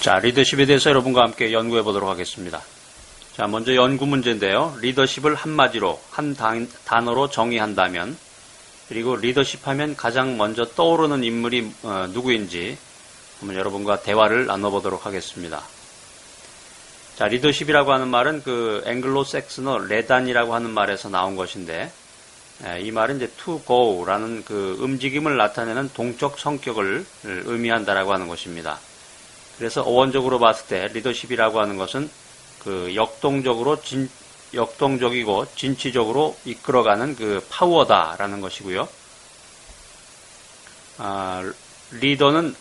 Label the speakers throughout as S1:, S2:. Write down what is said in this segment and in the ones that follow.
S1: 자, 리더십에 대해서 여러분과 함께 연구해 보도록 하겠습니다. 자, 먼저 연구 문제인데요. 리더십을 한마디로, 한 단어로 정의한다면, 그리고 리더십 하면 가장 먼저 떠오르는 인물이 누구인지 한번 여러분과 대화를 나눠보도록 하겠습니다. 자, 리더십이라고 하는 말은 그 앵글로색스너 레단이라고 하는 말에서 나온 것인데, 이 말은 이제 to go라는 그 움직임을 나타내는 동적 성격을 의미한다라고 하는 것입니다. 그래서 어원적으로 봤을 때 리더십이라고 하는 것은 그 역동적이고 진취적으로 이끌어가는 그 파워다라는 것이고요. 리더는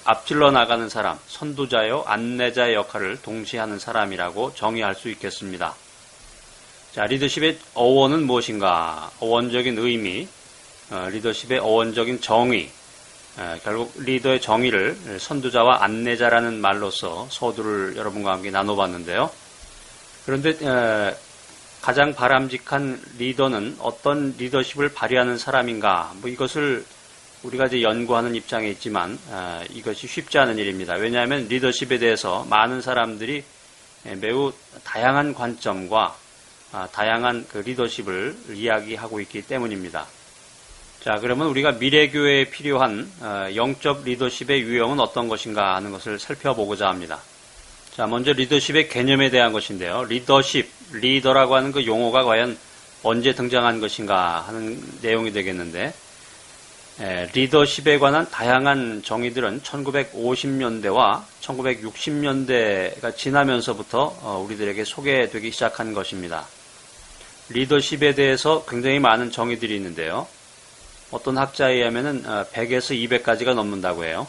S1: 앞질러 나가는 사람, 선두자요, 안내자의 역할을 동시에 하는 사람이라고 정의할 수 있겠습니다. 자, 리더십의 어원은 무엇인가? 어원적인 의미, 리더십의 어원적인 정의, 결국 리더의 정의를 선두자와 안내자라는 말로서 서두를 여러분과 함께 나눠봤는데요. 그런데 가장 바람직한 리더는 어떤 리더십을 발휘하는 사람인가? 뭐 이것을 우리가 이제 연구하는 입장에 있지만 이것이 쉽지 않은 일입니다. 왜냐하면 리더십에 대해서 많은 사람들이 매우 다양한 관점과 다양한 그 리더십을 이야기하고 있기 때문입니다. 자, 그러면 우리가 미래교회에 필요한 영적 리더십의 유형은 어떤 것인가 하는 것을 살펴보고자 합니다. 자, 먼저 리더십의 개념에 대한 것인데요. 리더라고 하는 그 용어가 과연 언제 등장한 것인가 하는 내용이 되겠는데, 리더십에 관한 다양한 정의들은 1950년대와 1960년대가 지나면서부터 우리들에게 소개되기 시작한 것입니다. 리더십에 대해서 굉장히 많은 정의들이 있는데요. 어떤 학자에 의하면 100에서 200가지가 넘는다고 해요.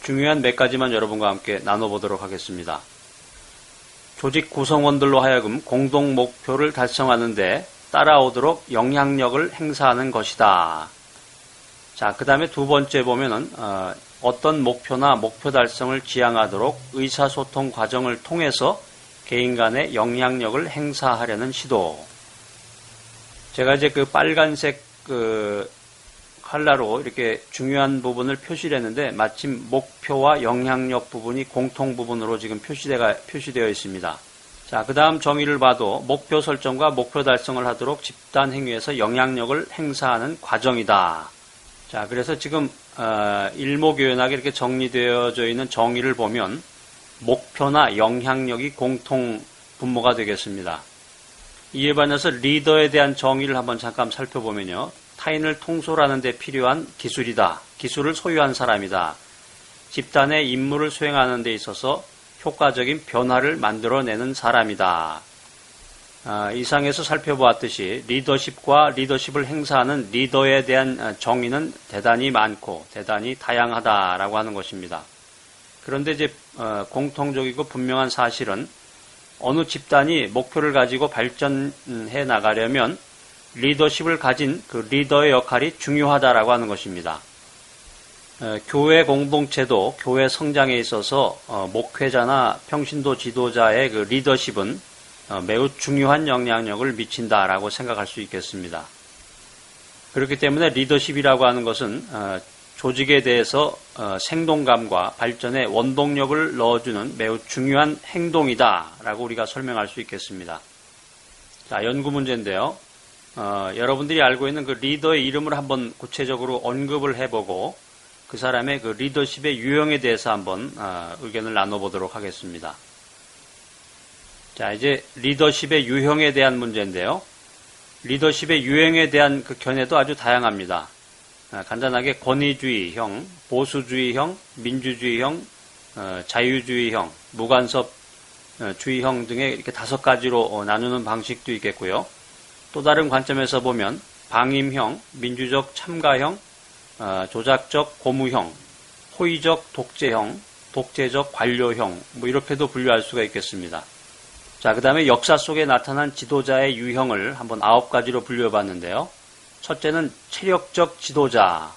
S1: 중요한 몇 가지만 여러분과 함께 나눠보도록 하겠습니다. 조직 구성원들로 하여금 공동 목표를 달성하는 데 따라오도록 영향력을 행사하는 것이다. 자, 그 다음에 두 번째 보면은 어떤 목표나 목표 달성을 지향하도록 의사소통 과정을 통해서 개인 간의 영향력을 행사하려는 시도. 제가 이제 그 빨간색 그 칼라로 이렇게 중요한 부분을 표시를 했는데 마침 목표와 영향력 부분이 공통 부분으로 지금 표시되어 있습니다. 자, 그 다음 정의를 봐도 목표 설정과 목표 달성을 하도록 집단 행위에서 영향력을 행사하는 과정이다. 자, 그래서 지금 일목요연하게 이렇게 정리되어져 있는 정의를 보면 목표나 영향력이 공통 분모가 되겠습니다. 이에 반해서 리더에 대한 정의를 한번 잠깐 살펴보면요. 타인을 통솔하는 데 필요한 기술이다. 기술을 소유한 사람이다. 집단의 임무를 수행하는 데 있어서 효과적인 변화를 만들어내는 사람이다. 이상에서 살펴보았듯이 리더십과 리더십을 행사하는 리더에 대한 정의는 대단히 많고 대단히 다양하다라고 하는 것입니다. 그런데 이제 공통적이고 분명한 사실은 어느 집단이 목표를 가지고 발전해 나가려면 리더십을 가진 그 리더의 역할이 중요하다라고 하는 것입니다. 교회 공동체도 교회 성장에 있어서 목회자나 평신도 지도자의 그 리더십은 매우 중요한 영향력을 미친다라고 생각할 수 있겠습니다. 그렇기 때문에 리더십이라고 하는 것은 조직에 대해서 생동감과 발전의 원동력을 넣어주는 매우 중요한 행동이다라고 우리가 설명할 수 있겠습니다. 자, 연구 문제인데요. 여러분들이 알고 있는 그 리더의 이름을 한번 구체적으로 언급을 해보고 그 사람의 그 리더십의 유형에 대해서 한번 의견을 나눠보도록 하겠습니다. 자, 이제 리더십의 유형에 대한 문제인데요. 리더십의 유형에 대한 그 견해도 아주 다양합니다. 간단하게 권위주의형, 보수주의형, 민주주의형, 자유주의형, 무간섭주의형 등의 이렇게 5가지로 나누는 방식도 있겠고요. 또 다른 관점에서 보면 방임형, 민주적 참가형, 조작적 고무형, 호의적 독재형, 독재적 관료형, 뭐 이렇게도 분류할 수가 있겠습니다. 자, 그 다음에 역사 속에 나타난 지도자의 유형을 한번 9가지로 분류해 봤는데요. 첫째는 체력적 지도자.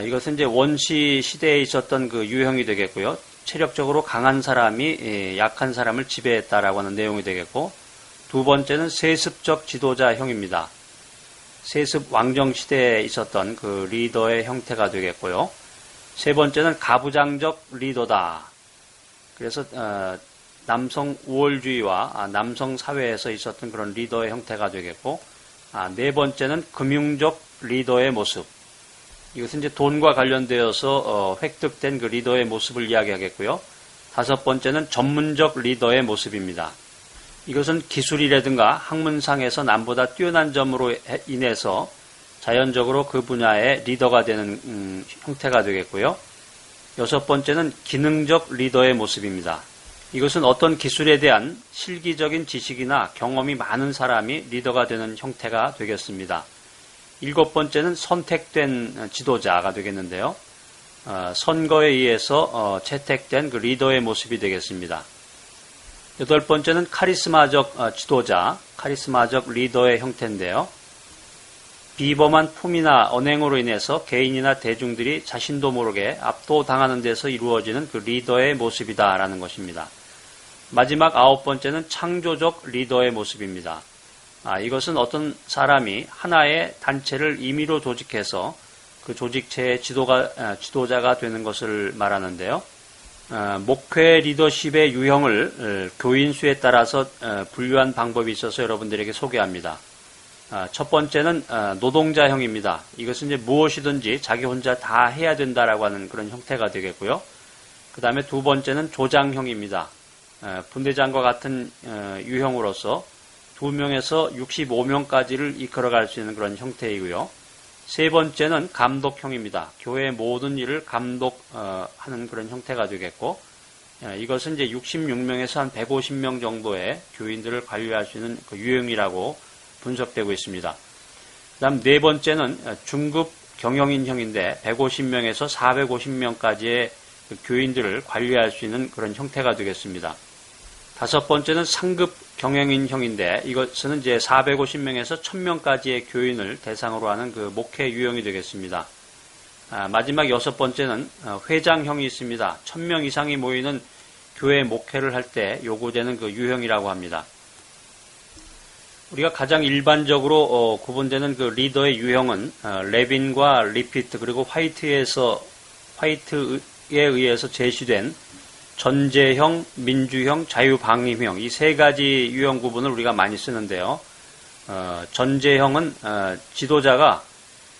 S1: 이것은 이제 원시 시대에 있었던 그 유형이 되겠고요. 체력적으로 강한 사람이 약한 사람을 지배했다라고 하는 내용이 되겠고, 두 번째는 세습적 지도자형입니다. 세습 왕정 시대에 있었던 그 리더의 형태가 되겠고요. 세 번째는 가부장적 리더다. 그래서 남성 우월주의와 남성 사회에서 있었던 그런 리더의 형태가 되겠고, 네 번째는 금융적 리더의 모습. 이것은 이제 돈과 관련되어서 획득된 그 리더의 모습을 이야기하겠고요. 다섯 번째는 전문적 리더의 모습입니다. 이것은 기술이라든가 학문상에서 남보다 뛰어난 점으로 인해서 자연적으로 그 분야의 리더가 되는 형태가 되겠고요. 여섯 번째는 기능적 리더의 모습입니다. 이것은 어떤 기술에 대한 실기적인 지식이나 경험이 많은 사람이 리더가 되는 형태가 되겠습니다. 일곱 번째는 선택된 지도자가 되겠는데요. 선거에 의해서 채택된 그 리더의 모습이 되겠습니다. 여덟 번째는 카리스마적 지도자, 카리스마적 리더의 형태인데요. 비범한 품이나 언행으로 인해서 개인이나 대중들이 자신도 모르게 압도당하는 데서 이루어지는 그 리더의 모습이다라는 것입니다. 마지막 아홉 번째는 창조적 리더의 모습입니다. 이것은 어떤 사람이 하나의 단체를 임의로 조직해서 그 조직체의 지도자가 되는 것을 말하는데요. 목회 리더십의 유형을 교인 수에 따라서 분류한 방법이 있어서 여러분들에게 소개합니다. 첫 번째는 노동자형입니다. 이것은 이제 무엇이든지 자기 혼자 다 해야 된다라고 하는 그런 형태가 되겠고요. 그 다음에 두 번째는 조장형입니다. 분대장과 같은 유형으로서 2명에서 65명까지를 이끌어갈 수 있는 그런 형태이고요. 세 번째는 감독형입니다. 교회의 모든 일을 감독하는 그런 형태가 되겠고, 이것은 이제 66명에서 한 150명 정도의 교인들을 관리할 수 있는 그 유형이라고 분석되고 있습니다. 그 다음 네 번째는 중급 경영인형인데 150명에서 450명까지의 그 교인들을 관리할 수 있는 그런 형태가 되겠습니다. 다섯 번째는 상급 경영인형인데 이것은 이제 450명에서 1000명까지의 교인을 대상으로 하는 그 목회 유형이 되겠습니다. 마지막 여섯 번째는 회장형이 있습니다. 1000명 이상이 모이는 교회 목회를 할 때 요구되는 그 유형이라고 합니다. 우리가 가장 일반적으로 구분되는 그 리더의 유형은 레빈과 리피트 그리고 화이트에 의해서 제시된 전제형, 민주형, 자유방임형 이 세 가지 유형 구분을 우리가 많이 쓰는데요. 전제형은 지도자가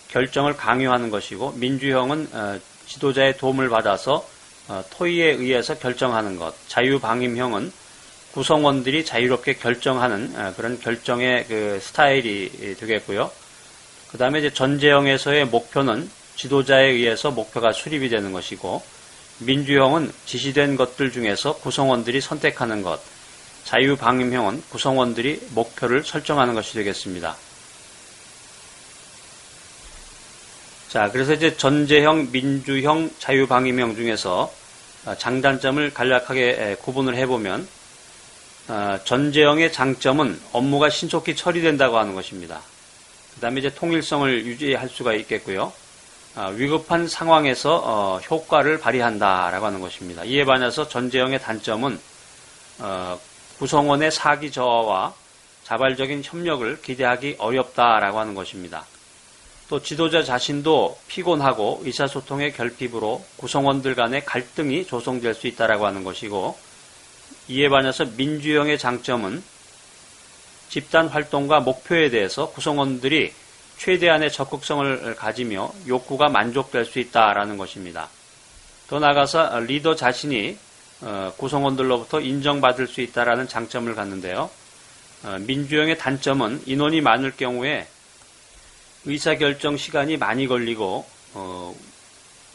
S1: 결정을 강요하는 것이고 민주형은 지도자의 도움을 받아서 토의에 의해서 결정하는 것, 자유방임형은 구성원들이 자유롭게 결정하는 그런 결정의 그 스타일이 되겠고요. 그 다음에 이제 전제형에서의 목표는 지도자에 의해서 목표가 수립이 되는 것이고, 민주형은 지시된 것들 중에서 구성원들이 선택하는 것, 자유방임형은 구성원들이 목표를 설정하는 것이 되겠습니다. 자, 그래서 이제 전제형, 민주형, 자유방임형 중에서 장단점을 간략하게 구분을 해보면, 전제형의 장점은 업무가 신속히 처리된다고 하는 것입니다. 그 다음에 이제 통일성을 유지할 수가 있겠고요. 위급한 상황에서 효과를 발휘한다라고 하는 것입니다. 이에 반해서 전제형의 단점은 구성원의 사기 저하와 자발적인 협력을 기대하기 어렵다라고 하는 것입니다. 또 지도자 자신도 피곤하고 의사소통의 결핍으로 구성원들 간의 갈등이 조성될 수 있다라고 하는 것이고, 이에 반해서 민주형의 장점은 집단 활동과 목표에 대해서 구성원들이 최대한의 적극성을 가지며 욕구가 만족될 수 있다라는 것입니다. 더 나아가서 리더 자신이 구성원들로부터 인정받을 수 있다라는 장점을 갖는데요. 민주형의 단점은 인원이 많을 경우에 의사결정 시간이 많이 걸리고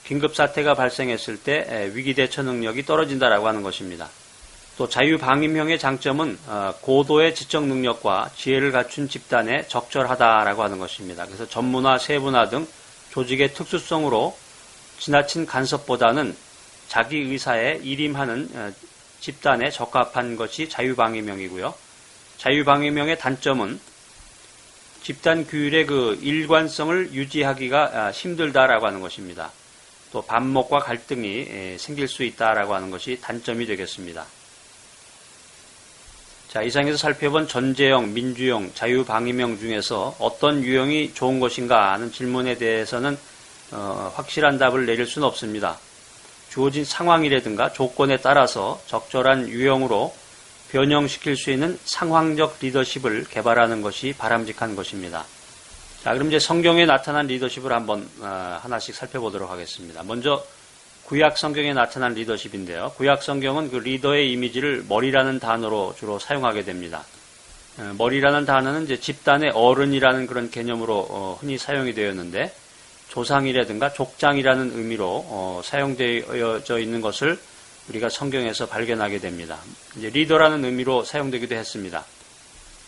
S1: 긴급사태가 발생했을 때 위기대처 능력이 떨어진다라고 하는 것입니다. 또 자유방임형의 장점은 고도의 지적 능력과 지혜를 갖춘 집단에 적절하다라고 하는 것입니다. 그래서 전문화, 세분화 등 조직의 특수성으로 지나친 간섭보다는 자기 의사에 일임하는 집단에 적합한 것이 자유방임형이고요. 자유방임형의 단점은 집단 규율의 그 일관성을 유지하기가 힘들다라고 하는 것입니다. 또 반목과 갈등이 생길 수 있다라고 하는 것이 단점이 되겠습니다. 자, 이상에서 살펴본 전제형, 민주형, 자유방임형 중에서 어떤 유형이 좋은 것인가 하는 질문에 대해서는 확실한 답을 내릴 수는 없습니다. 주어진 상황이라든가 조건에 따라서 적절한 유형으로 변형시킬 수 있는 상황적 리더십을 개발하는 것이 바람직한 것입니다. 자, 그럼 이제 성경에 나타난 리더십을 한번 하나씩 살펴보도록 하겠습니다. 먼저 구약 성경에 나타난 리더십인데요. 구약 성경은 그 리더의 이미지를 머리라는 단어로 주로 사용하게 됩니다. 머리라는 단어는 이제 집단의 어른이라는 그런 개념으로 흔히 사용이 되었는데 조상이라든가 족장이라는 의미로 사용되어져 있는 것을 우리가 성경에서 발견하게 됩니다. 이제 리더라는 의미로 사용되기도 했습니다.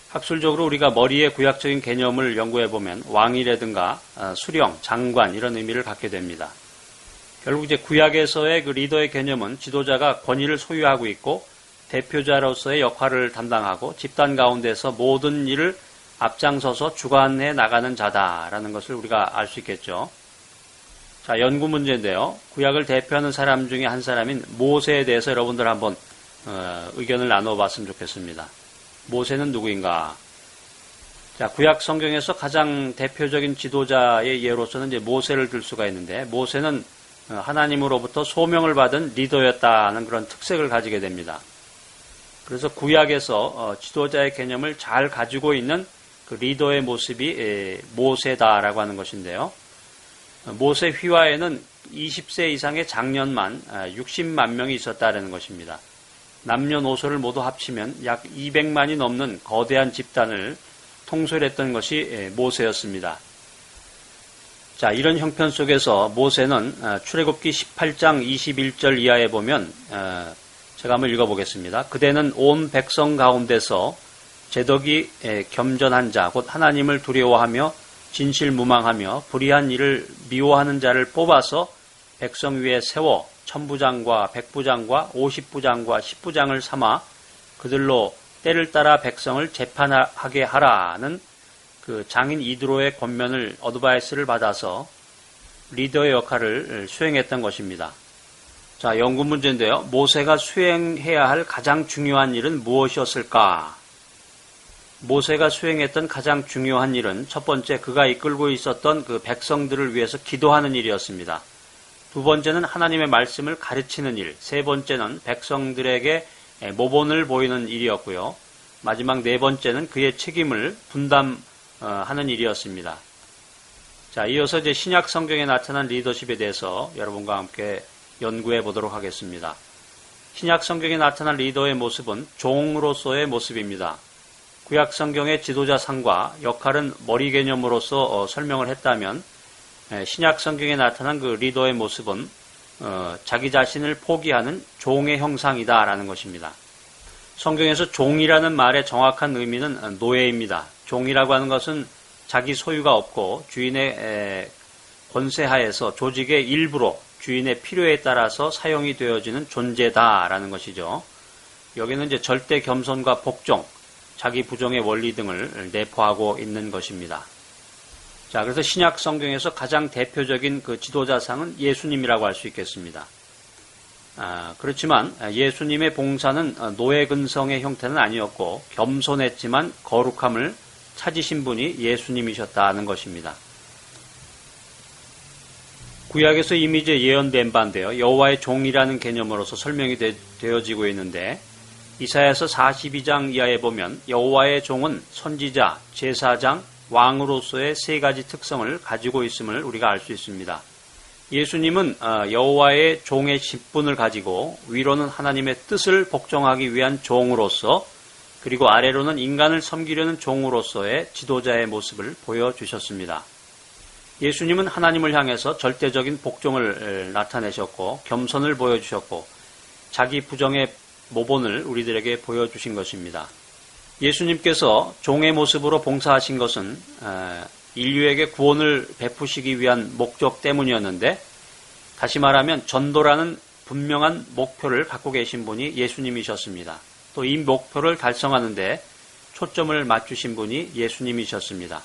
S1: 학술적으로 우리가 머리의 구약적인 개념을 연구해 보면 왕이라든가 수령, 장관 이런 의미를 갖게 됩니다. 결국 이제 구약에서의 그 리더의 개념은 지도자가 권위를 소유하고 있고 대표자로서의 역할을 담당하고 집단 가운데서 모든 일을 앞장서서 주관해 나가는 자다라는 것을 우리가 알 수 있겠죠. 자, 연구 문제인데요. 구약을 대표하는 사람 중에 한 사람인 모세에 대해서 여러분들 한번 의견을 나눠봤으면 좋겠습니다. 모세는 누구인가? 자, 구약 성경에서 가장 대표적인 지도자의 예로서는 이제 모세를 들 수가 있는데 모세는 하나님으로부터 소명을 받은 리더였다는 그런 특색을 가지게 됩니다. 그래서 구약에서 지도자의 개념을 잘 가지고 있는 그 리더의 모습이 모세다라고 하는 것인데요. 모세 휘하에는 20세 이상의 장년만 60만 명이 있었다는 것입니다. 남녀노소를 모두 합치면 약 200만이 넘는 거대한 집단을 통솔했던 것이 모세였습니다. 자, 이런 형편 속에서 모세는 출애굽기 18장 21절 이하에 보면 제가 한번 읽어보겠습니다. 그대는 온 백성 가운데서 제덕이 겸전한 자, 곧 하나님을 두려워하며 진실무망하며 불의한 일을 미워하는 자를 뽑아서 백성 위에 세워 천부장과 백부장과 50부장과 10부장을 삼아 그들로 때를 따라 백성을 재판하게 하라는 그 장인 이드로의 권면을 어드바이스를 받아서 리더의 역할을 수행했던 것입니다. 자, 연구 문제인데요. 모세가 수행해야 할 가장 중요한 일은 무엇이었을까? 모세가 수행했던 가장 중요한 일은 첫 번째, 그가 이끌고 있었던 그 백성들을 위해서 기도하는 일이었습니다. 두 번째는 하나님의 말씀을 가르치는 일, 세 번째는 백성들에게 모본을 보이는 일이었고요. 마지막 네 번째는 그의 책임을 분담하는 일이었습니다. 자, 이어서 이제 신약 성경에 나타난 리더십에 대해서 여러분과 함께 연구해 보도록 하겠습니다. 신약 성경에 나타난 리더의 모습은 종으로서의 모습입니다. 구약 성경의 지도자상과 역할은 머리 개념으로서 설명을 했다면 신약 성경에 나타난 그 리더의 모습은 자기 자신을 포기하는 종의 형상이다라는 것입니다. 성경에서 종이라는 말의 정확한 의미는 노예입니다. 종이라고 하는 것은 자기 소유가 없고 주인의 권세하에서 조직의 일부로 주인의 필요에 따라서 사용이 되어지는 존재다라는 것이죠. 여기는 이제 절대 겸손과 복종, 자기 부정의 원리 등을 내포하고 있는 것입니다. 자, 그래서 신약 성경에서 가장 대표적인 그 지도자상은 예수님이라고 할 수 있겠습니다. 그렇지만 예수님의 봉사는 노예 근성의 형태는 아니었고 겸손했지만 거룩함을 찾으신 분이 예수님이셨다는 것입니다. 구약에서 이미 이제 예언된 바인데요. 여호와의 종이라는 개념으로서 설명이 되어지고 있는데 이사야서 42장 이하에 보면 여호와의 종은 선지자, 제사장, 왕으로서의 세 가지 특성을 가지고 있음을 우리가 알 수 있습니다. 예수님은 여호와의 종의 직분을 가지고 위로는 하나님의 뜻을 복종하기 위한 종으로서 그리고 아래로는 인간을 섬기려는 종으로서의 지도자의 모습을 보여주셨습니다. 예수님은 하나님을 향해서 절대적인 복종을 나타내셨고 겸손을 보여주셨고 자기 부정의 모본을 우리들에게 보여주신 것입니다. 예수님께서 종의 모습으로 봉사하신 것은 인류에게 구원을 베푸시기 위한 목적 때문이었는데 다시 말하면 전도라는 분명한 목표를 갖고 계신 분이 예수님이셨습니다. 또 이 목표를 달성하는데 초점을 맞추신 분이 예수님이셨습니다.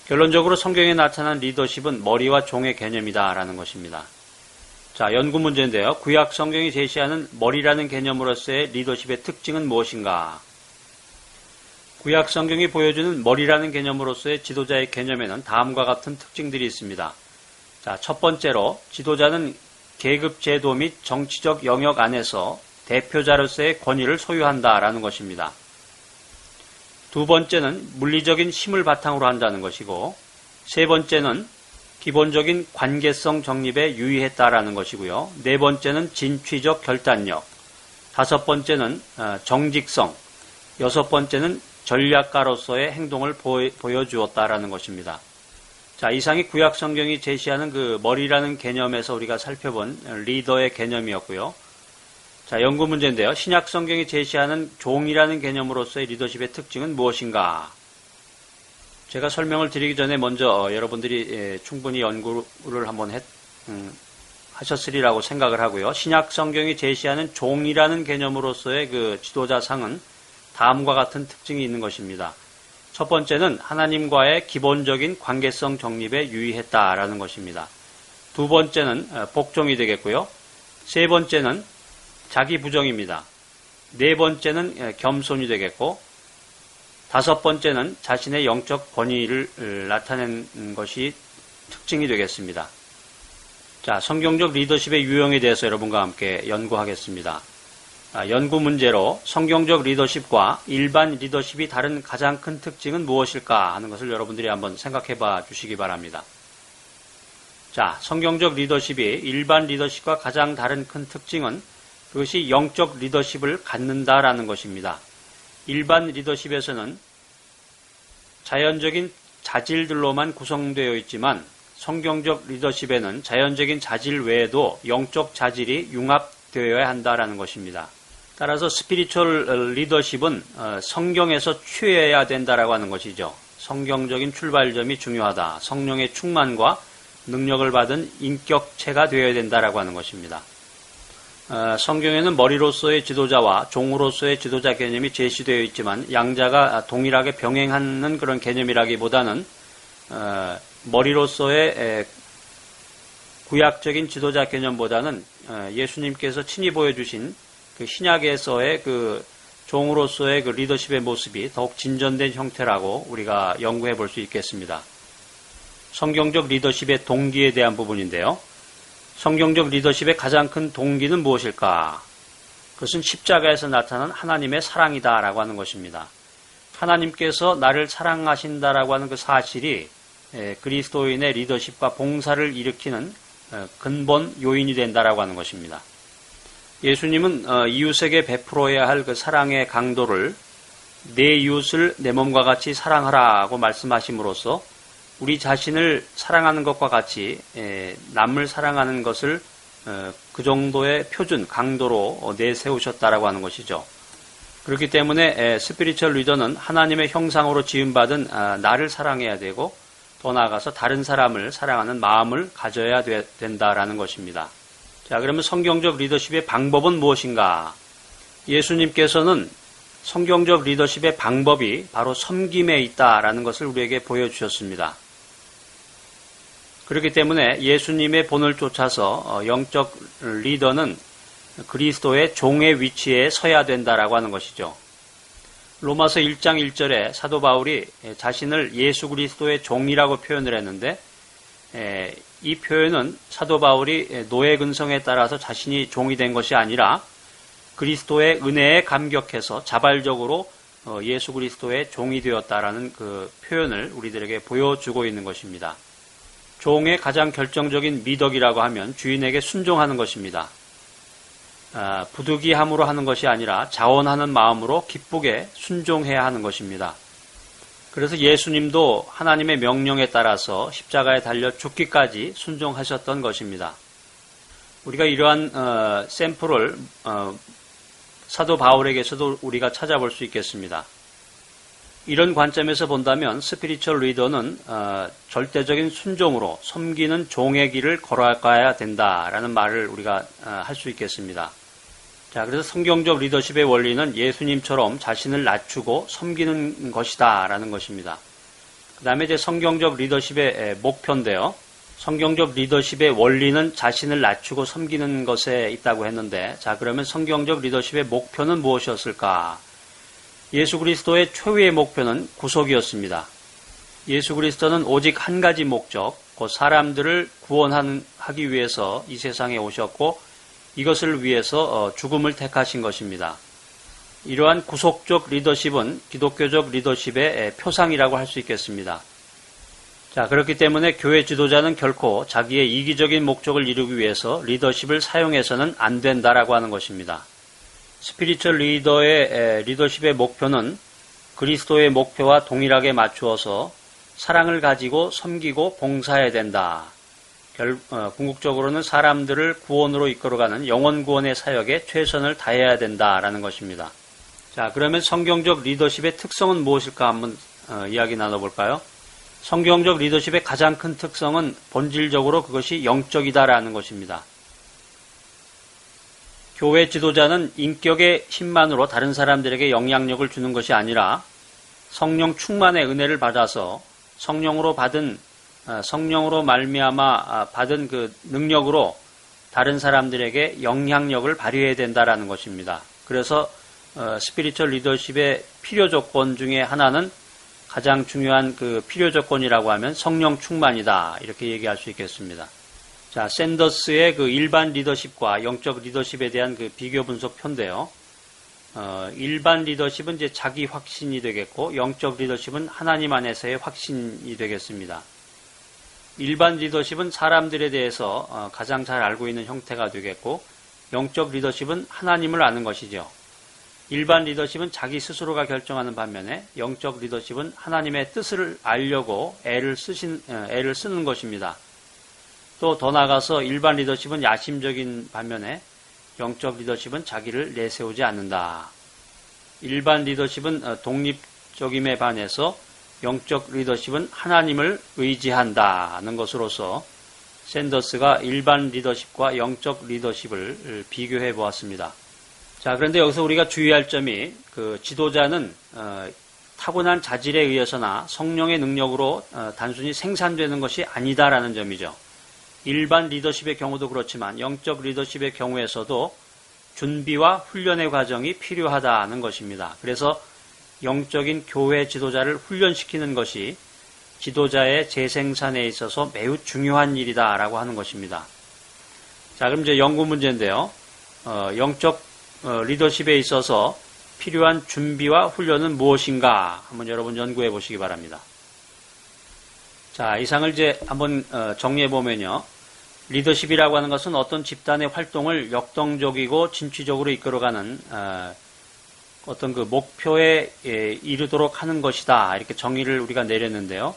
S1: 결론적으로 성경에 나타난 리더십은 머리와 종의 개념이다라는 것입니다. 자, 연구 문제인데요. 구약 성경이 제시하는 머리라는 개념으로서의 리더십의 특징은 무엇인가? 구약 성경이 보여주는 머리라는 개념으로서의 지도자의 개념에는 다음과 같은 특징들이 있습니다. 자, 첫 번째로 지도자는 계급 제도 및 정치적 영역 안에서 대표자로서의 권위를 소유한다라는 것입니다. 두 번째는 물리적인 힘을 바탕으로 한다는 것이고, 세 번째는 기본적인 관계성 정립에 유의했다라는 것이고요. 네 번째는 진취적 결단력, 다섯 번째는 정직성, 여섯 번째는 전략가로서의 행동을 보여주었다라는 것입니다. 자, 이상이 구약 성경이 제시하는 그 머리라는 개념에서 우리가 살펴본 리더의 개념이었고요. 자, 연구 문제인데요. 신약 성경이 제시하는 종이라는 개념으로서의 리더십의 특징은 무엇인가? 제가 설명을 드리기 전에 먼저 여러분들이 충분히 연구를 한번 하셨으리라고 생각을 하고요. 신약 성경이 제시하는 종이라는 개념으로서의 그 지도자상은 다음과 같은 특징이 있는 것입니다. 첫 번째는 하나님과의 기본적인 관계성 정립에 유의했다라는 것입니다. 두 번째는 복종이 되겠고요. 세 번째는 자기 부정입니다. 네 번째는 겸손이 되겠고, 다섯 번째는 자신의 영적 권위를 나타낸 것이 특징이 되겠습니다. 자, 성경적 리더십의 유형에 대해서 여러분과 함께 연구하겠습니다. 연구 문제로 성경적 리더십과 일반 리더십이 다른 가장 큰 특징은 무엇일까 하는 것을 여러분들이 한번 생각해 봐 주시기 바랍니다. 자, 성경적 리더십이 일반 리더십과 가장 다른 큰 특징은 그것이 영적 리더십을 갖는다라는 것입니다. 일반 리더십에서는 자연적인 자질들로만 구성되어 있지만 성경적 리더십에는 자연적인 자질 외에도 영적 자질이 융합되어야 한다라는 것입니다. 따라서 스피리추얼 리더십은 성경에서 취해야 된다라고 하는 것이죠. 성경적인 출발점이 중요하다. 성령의 충만과 능력을 받은 인격체가 되어야 된다라고 하는 것입니다. 성경에는 머리로서의 지도자와 종으로서의 지도자 개념이 제시되어 있지만 양자가 동일하게 병행하는 그런 개념이라기보다는 머리로서의 구약적인 지도자 개념보다는 예수님께서 친히 보여주신 그 신약에서의 그 종으로서의 그 리더십의 모습이 더욱 진전된 형태라고 우리가 연구해 볼 수 있겠습니다. 성경적 리더십의 동기에 대한 부분인데요. 성경적 리더십의 가장 큰 동기는 무엇일까? 그것은 십자가에서 나타난 하나님의 사랑이다라고 하는 것입니다. 하나님께서 나를 사랑하신다라고 하는 그 사실이 그리스도인의 리더십과 봉사를 일으키는 근본 요인이 된다라고 하는 것입니다. 예수님은 이웃에게 베풀어야 할 그 사랑의 강도를 내 이웃을 내 몸과 같이 사랑하라고 말씀하심으로써 우리 자신을 사랑하는 것과 같이 남을 사랑하는 것을 그 정도의 표준, 강도로 내세우셨다라고 하는 것이죠. 그렇기 때문에 스피리추얼 리더는 하나님의 형상으로 지음받은 나를 사랑해야 되고 더 나아가서 다른 사람을 사랑하는 마음을 가져야 된다라는 것입니다. 자, 그러면 성경적 리더십의 방법은 무엇인가? 예수님께서는 성경적 리더십의 방법이 바로 섬김에 있다라는 것을 우리에게 보여주셨습니다. 그렇기 때문에 예수님의 본을 쫓아서 영적 리더는 그리스도의 종의 위치에 서야 된다라고 하는 것이죠. 로마서 1장 1절에 사도 바울이 자신을 예수 그리스도의 종이라고 표현을 했는데 이 표현은 사도 바울이 노예 근성에 따라서 자신이 종이 된 것이 아니라 그리스도의 은혜에 감격해서 자발적으로 예수 그리스도의 종이 되었다라는 그 표현을 우리들에게 보여주고 있는 것입니다. 종의 가장 결정적인 미덕이라고 하면 주인에게 순종하는 것입니다. 부득이함으로 하는 것이 아니라 자원하는 마음으로 기쁘게 순종해야 하는 것입니다. 그래서 예수님도 하나님의 명령에 따라서 십자가에 달려 죽기까지 순종하셨던 것입니다. 우리가 이러한 샘플을 사도 바울에게서도 우리가 찾아볼 수 있겠습니다. 이런 관점에서 본다면 스피리추얼 리더는 절대적인 순종으로 섬기는 종의 길을 걸어가야 된다라는 말을 우리가 할 수 있겠습니다. 자, 그래서 성경적 리더십의 원리는 예수님처럼 자신을 낮추고 섬기는 것이다라는 것입니다. 그 다음에 이제 성경적 리더십의 목표인데요. 성경적 리더십의 원리는 자신을 낮추고 섬기는 것에 있다고 했는데, 자, 그러면 성경적 리더십의 목표는 무엇이었을까? 예수 그리스도의 최후의 목표는 구속이었습니다. 예수 그리스도는 오직 한 가지 목적, 곧 사람들을 구원하기 위해서 이 세상에 오셨고 이것을 위해서 죽음을 택하신 것입니다. 이러한 구속적 리더십은 기독교적 리더십의 표상이라고 할 수 있겠습니다. 자, 그렇기 때문에 교회 지도자는 결코 자기의 이기적인 목적을 이루기 위해서 리더십을 사용해서는 안 된다라고 하는 것입니다. 스피리추얼 리더의 리더십의 목표는 그리스도의 목표와 동일하게 맞추어서 사랑을 가지고 섬기고 봉사해야 된다. 궁극적으로는 사람들을 구원으로 이끌어가는 영혼 구원의 사역에 최선을 다해야 된다라는 것입니다. 자, 그러면 성경적 리더십의 특성은 무엇일까 한번 이야기 나눠볼까요? 성경적 리더십의 가장 큰 특성은 본질적으로 그것이 영적이다라는 것입니다. 교회 지도자는 인격의 힘만으로 다른 사람들에게 영향력을 주는 것이 아니라 성령 충만의 은혜를 받아서 성령으로 말미암아 받은 그 능력으로 다른 사람들에게 영향력을 발휘해야 된다라는 것입니다. 그래서 스피리추얼 리더십의 필요 조건 중에 하나는 가장 중요한 그 필요 조건이라고 하면 성령 충만이다 이렇게 얘기할 수 있겠습니다. 자, 샌더스의 그 일반 리더십과 영적 리더십에 대한 그 비교 분석 표인데요. 일반 리더십은 이제 자기 확신이 되겠고 영적 리더십은 하나님 안에서의 확신이 되겠습니다. 일반 리더십은 사람들에 대해서 가장 잘 알고 있는 형태가 되겠고 영적 리더십은 하나님을 아는 것이죠. 일반 리더십은 자기 스스로가 결정하는 반면에 영적 리더십은 하나님의 뜻을 알려고 애를 쓰는 것입니다. 또 더 나아가서 일반 리더십은 야심적인 반면에 영적 리더십은 자기를 내세우지 않는다. 일반 리더십은 독립적임에 반해서 영적 리더십은 하나님을 의지한다는 것으로서 샌더스가 일반 리더십과 영적 리더십을 비교해 보았습니다. 자, 그런데 여기서 우리가 주의할 점이 그 지도자는 타고난 자질에 의해서나 성령의 능력으로 단순히 생산되는 것이 아니다라는 점이죠. 일반 리더십의 경우도 그렇지만 영적 리더십의 경우에서도 준비와 훈련의 과정이 필요하다는 것입니다. 그래서 영적인 교회 지도자를 훈련시키는 것이 지도자의 재생산에 있어서 매우 중요한 일이다라고 하는 것입니다. 자, 그럼 이제 연구 문제인데요. 영적 리더십에 있어서 필요한 준비와 훈련은 무엇인가 한번 여러분 연구해 보시기 바랍니다. 자, 이상을 이제 한번 정리해 보면요. 리더십이라고 하는 것은 어떤 집단의 활동을 역동적이고 진취적으로 이끌어가는 어떤 그 목표에 이르도록 하는 것이다. 이렇게 정의를 우리가 내렸는데요.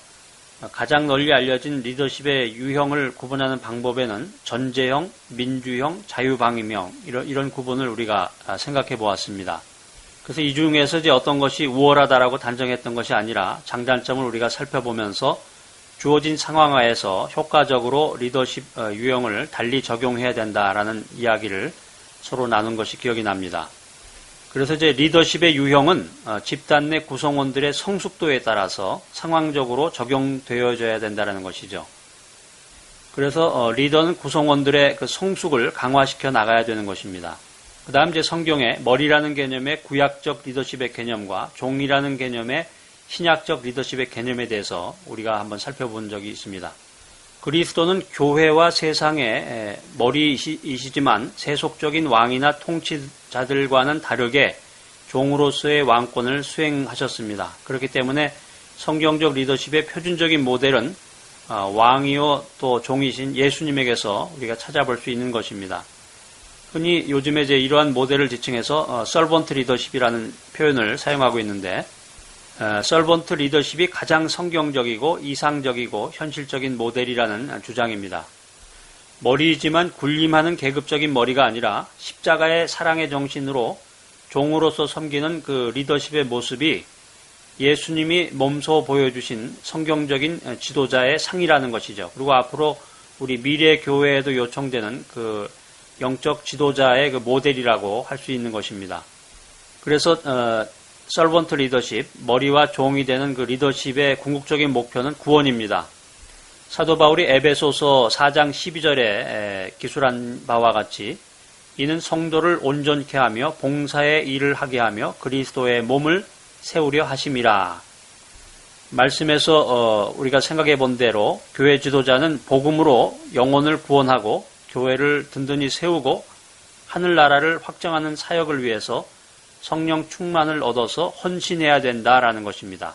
S1: 가장 널리 알려진 리더십의 유형을 구분하는 방법에는 전제형, 민주형, 자유방임형 이런 구분을 우리가 생각해 보았습니다. 그래서 이 중에서 이제 어떤 것이 우월하다라고 단정했던 것이 아니라 장단점을 우리가 살펴보면서 주어진 상황하에서 효과적으로 리더십 유형을 달리 적용해야 된다라는 이야기를 서로 나눈 것이 기억이 납니다. 그래서 이제 리더십의 유형은 집단 내 구성원들의 성숙도에 따라서 상황적으로 적용되어져야 된다는 것이죠. 그래서 리더는 구성원들의 그 성숙을 강화시켜 나가야 되는 것입니다. 그 다음 이제 성경에 머리라는 개념의 구약적 리더십의 개념과 종이라는 개념의 신약적 리더십의 개념에 대해서 우리가 한번 살펴본 적이 있습니다. 그리스도는 교회와 세상의 머리이시지만 세속적인 왕이나 통치자들과는 다르게 종으로서의 왕권을 수행하셨습니다. 그렇기 때문에 성경적 리더십의 표준적인 모델은 왕이요 또 종이신 예수님에게서 우리가 찾아볼 수 있는 것입니다. 흔히 요즘에 이제 이러한 모델을 지칭해서 서번트 리더십이라는 표현을 사용하고 있는데 서번트 리더십이 가장 성경적이고 이상적이고 현실적인 모델이라는 주장입니다. 머리이지만 군림하는 계급적인 머리가 아니라 십자가의 사랑의 정신으로 종으로서 섬기는 그 리더십의 모습이 예수님이 몸소 보여주신 성경적인 지도자의 상이라는 것이죠. 그리고 앞으로 우리 미래 교회에도 요청되는 그 영적 지도자의 그 모델이라고 할 수 있는 것입니다. 그래서 서번트 리더십, 머리와 종이 되는 그 리더십의 궁극적인 목표는 구원입니다. 사도 바울이 에베소서 4장 12절에 기술한 바와 같이 이는 성도를 온전케 하며 봉사의 일을 하게 하며 그리스도의 몸을 세우려 하심이라. 말씀에서 우리가 생각해 본 대로 교회 지도자는 복음으로 영혼을 구원하고 교회를 든든히 세우고 하늘나라를 확정하는 사역을 위해서 성령 충만을 얻어서 헌신해야 된다라는 것입니다.